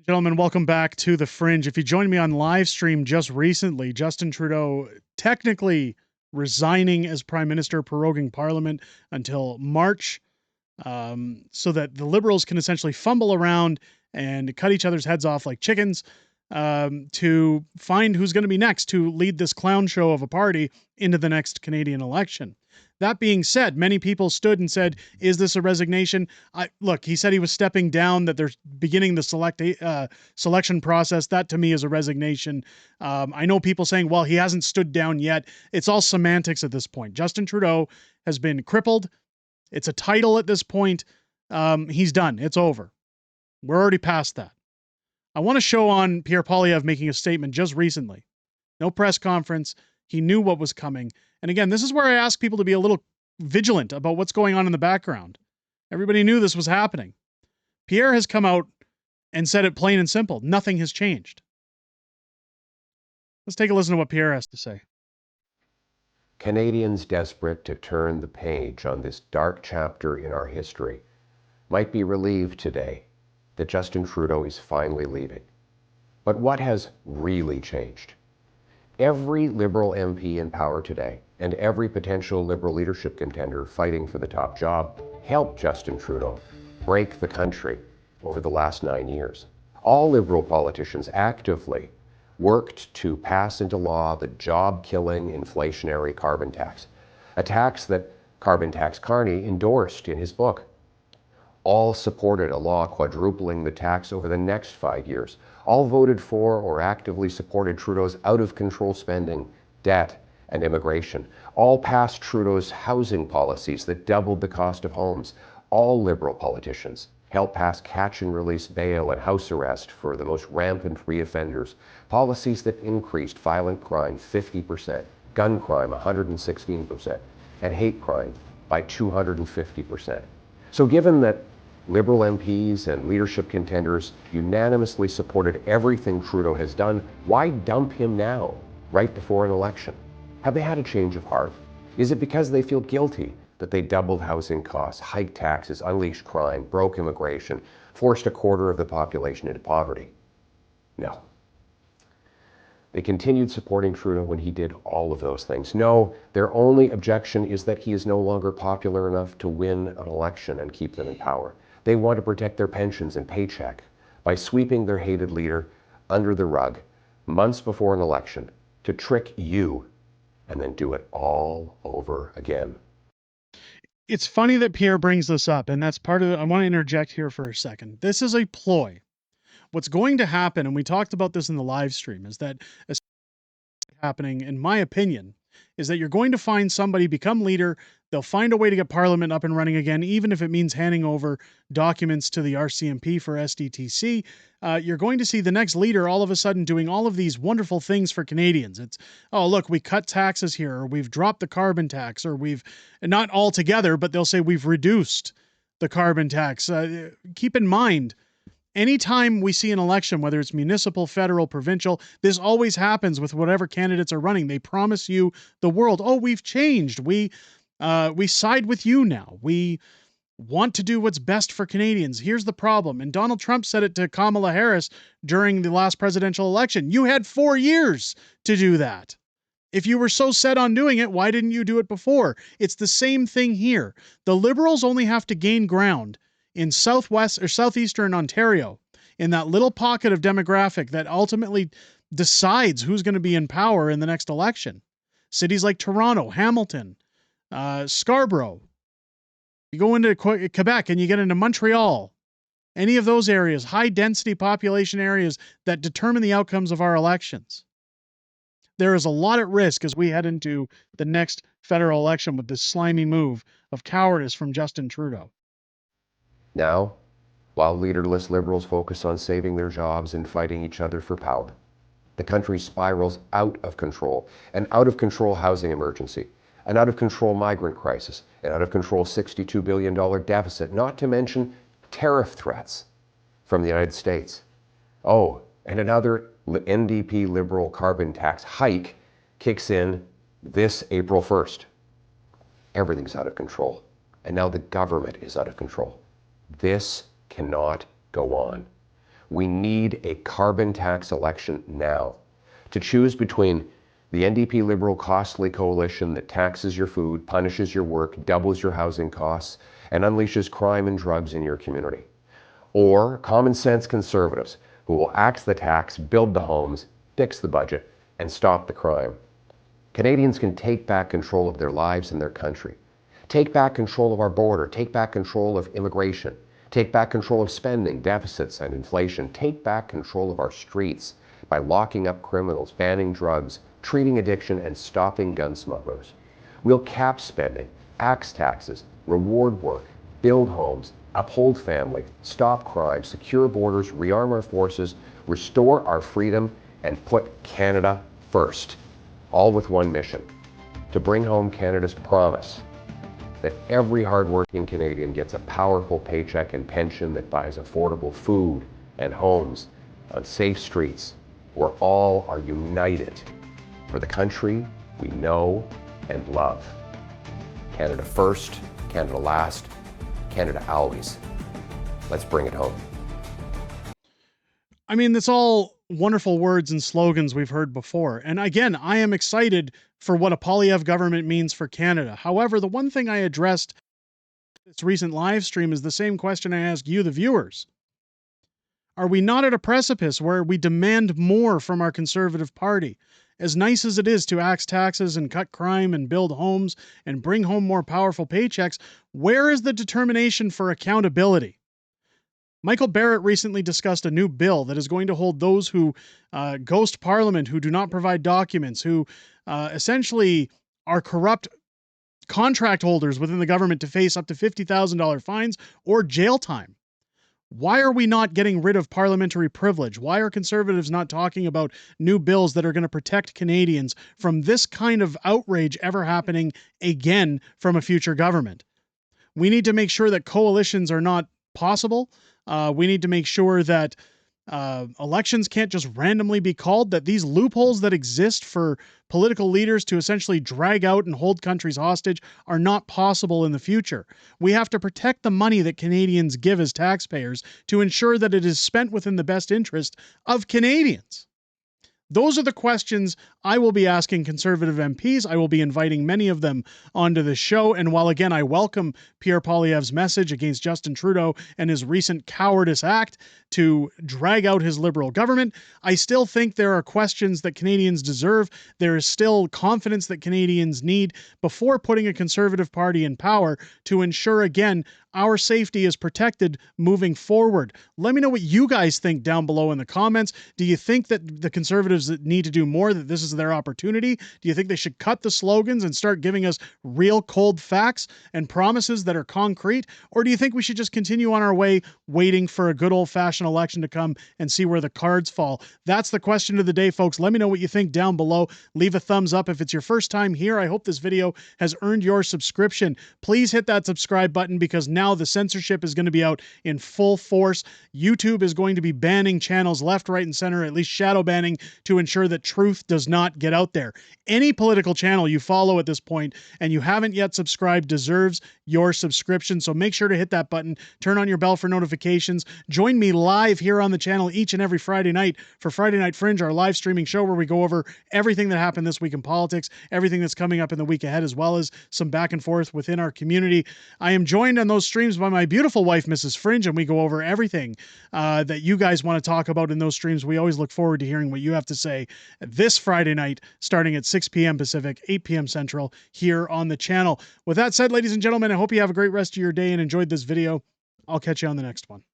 Gentlemen, welcome back to The Fringe. If you joined me on live stream just recently, Justin Trudeau technically resigning as Prime Minister, proroguing Parliament until March, so that the Liberals can essentially fumble around and cut each other's heads off like chickens, to find who's going to be next to lead this clown show of a party into the next Canadian election. That being said, many people stood and said, is this a resignation? Look, he said he was stepping down, that they're beginning the selection process. That to me is a resignation. I know people saying, well, he hasn't stood down yet. It's all semantics at this point. Justin Trudeau has been crippled. It's a title at this point. He's done. It's over. We're already past that. I want to show on Pierre Poilievre making a statement just recently. No press conference. He knew what was coming. And again, this is where I ask people to be a little vigilant about what's going on in the background. Everybody knew this was happening. Pierre has come out and said it plain and simple. Nothing has changed. Let's take a listen to what Pierre has to say. Canadians desperate to turn the page on this dark chapter in our history might be relieved today that Justin Trudeau is finally leaving. But what has really changed? Every Liberal MP in power today and every potential Liberal leadership contender fighting for the top job helped Justin Trudeau break the country over the last 9 years. All Liberal politicians actively worked to pass into law the job-killing inflationary carbon tax, a tax that Carbon Tax Carney endorsed in his book. All supported a law quadrupling the tax over the next 5 years. All voted for or actively supported Trudeau's out-of-control spending, debt, and immigration. All passed Trudeau's housing policies that doubled the cost of homes. All Liberal politicians helped pass catch-and-release bail and house arrest for the most rampant reoffenders, policies that increased violent crime 50%, gun crime 116%, and hate crime by 250%. So given that Liberal MPs and leadership contenders unanimously supported everything Trudeau has done, why dump him now, right before an election? Have they had a change of heart? Is it because they feel guilty that they doubled housing costs, hiked taxes, unleashed crime, broke immigration, forced a quarter of the population into poverty? No. They continued supporting Trudeau when he did all of those things. No, their only objection is that he is no longer popular enough to win an election and keep them in power. They want to protect their pensions and paycheck by sweeping their hated leader under the rug months before an election to trick you and then do it all over again. It's funny that Pierre brings this up, and that's part of it. I want to interject here for a second. This is a ploy. What's going to happen, and we talked about this in the live stream, is that happening, in my opinion, is that you're going to find somebody become leader. They'll find a way to get Parliament up and running again, even if it means handing over documents to the RCMP for SDTC. You're going to see the next leader all of a sudden doing all of these wonderful things for Canadians. It's, oh, look, we cut taxes here, or we've dropped the carbon tax, or we've, not all together, but they'll say we've reduced the carbon tax. Keep in mind, anytime we see an election, whether it's municipal, federal, provincial, this always happens with whatever candidates are running. They promise you the world. Oh, we've changed. We side with you now. We want to do what's best for Canadians. Here's the problem. And Donald Trump said it to Kamala Harris during the last presidential election. You had 4 years to do that. If you were so set on doing it, why didn't you do it before? It's the same thing here. The Liberals only have to gain ground in southwest or southeastern Ontario, in that little pocket of demographic that ultimately decides who's going to be in power in the next election. Cities like Toronto, Hamilton, Scarborough. You go into Quebec and you get into Montreal. Any of those areas, high density population areas that determine the outcomes of our elections. There is a lot at risk as we head into the next federal election with this slimy move of cowardice from Justin Trudeau. Now, while leaderless Liberals focus on saving their jobs and fighting each other for power, the country spirals out of control, an out-of-control housing emergency, an out-of-control migrant crisis, an out-of-control $62 billion deficit, not to mention tariff threats from the United States. Oh, and another NDP Liberal carbon tax hike kicks in this April 1st. Everything's out of control, and now the government is out of control. This cannot go on. We need a carbon tax election now to choose between the NDP Liberal costly coalition that taxes your food, punishes your work, doubles your housing costs, and unleashes crime and drugs in your community, or common sense Conservatives who will axe the tax, build the homes, fix the budget, and stop the crime. Canadians can take back control of their lives and their country. Take back control of our border. Take back control of immigration. Take back control of spending, deficits, and inflation. Take back control of our streets by locking up criminals, banning drugs, treating addiction, and stopping gun smugglers. We'll cap spending, axe taxes, reward work, build homes, uphold family, stop crime, secure borders, rearm our forces, restore our freedom, and put Canada first. All with one mission: to bring home Canada's promise that every hardworking Canadian gets a powerful paycheck and pension that buys affordable food and homes on safe streets, where all are united for the country we know and love. Canada first, Canada last, Canada always. Let's bring it home. I mean, that's all wonderful words and slogans we've heard before. And again, I am excited for what a Poilievre government means for Canada. However, the one thing I addressed in this recent live stream is the same question I ask you, the viewers. Are we not at a precipice where we demand more from our Conservative Party? As nice as it is to axe taxes and cut crime and build homes and bring home more powerful paychecks, where is the determination for accountability? Michael Barrett recently discussed a new bill that is going to hold those who ghost Parliament, who do not provide documents, who essentially are corrupt contract holders within the government to face up to $50,000 fines or jail time. Why are we not getting rid of parliamentary privilege? Why are Conservatives not talking about new bills that are going to protect Canadians from this kind of outrage ever happening again from a future government? We need to make sure that coalitions are not possible. We need to make sure that elections can't just randomly be called, that these loopholes that exist for political leaders to essentially drag out and hold countries hostage are not possible in the future. We have to protect the money that Canadians give as taxpayers to ensure that it is spent within the best interest of Canadians. Those are the questions I will be asking Conservative MPs. I will be inviting many of them onto the show. And while, again, I welcome Pierre Poilievre's message against Justin Trudeau and his recent cowardice act to drag out his Liberal government, I still think there are questions that Canadians deserve. There is still confidence that Canadians need before putting a Conservative Party in power to ensure, again, our safety is protected moving forward. Let me know what you guys think down below in the comments. Do you think that the Conservatives need to do more, that this is their opportunity? Do you think they should cut the slogans and start giving us real cold facts and promises that are concrete? Or do you think we should just continue on our way waiting for a good old-fashioned election to come and see where the cards fall? That's the question of the day, folks. Let me know what you think down below. Leave a thumbs up if it's your first time here. I hope this video has earned your subscription. Please hit that subscribe button, because now the censorship is going to be out in full force. YouTube is going to be banning channels left, right, and center, at least shadow banning, to ensure that truth does not get out there. Any political channel you follow at this point and you haven't yet subscribed deserves your subscription. So make sure to hit that button, turn on your bell for notifications. Join me live here on the channel each and every Friday night for Friday Night Fringe, our live streaming show where we go over everything that happened this week in politics, everything that's coming up in the week ahead, as well as some back and forth within our community. I am joined on those streams by my beautiful wife, Mrs. Fringe, and we go over everything that you guys want to talk about in those streams. We always look forward to hearing what you have to say this Friday night, starting at 6 p.m. Pacific, 8 p.m. Central, here on the channel. With that said, ladies and gentlemen, I hope you have a great rest of your day and enjoyed this video. I'll catch you on the next one.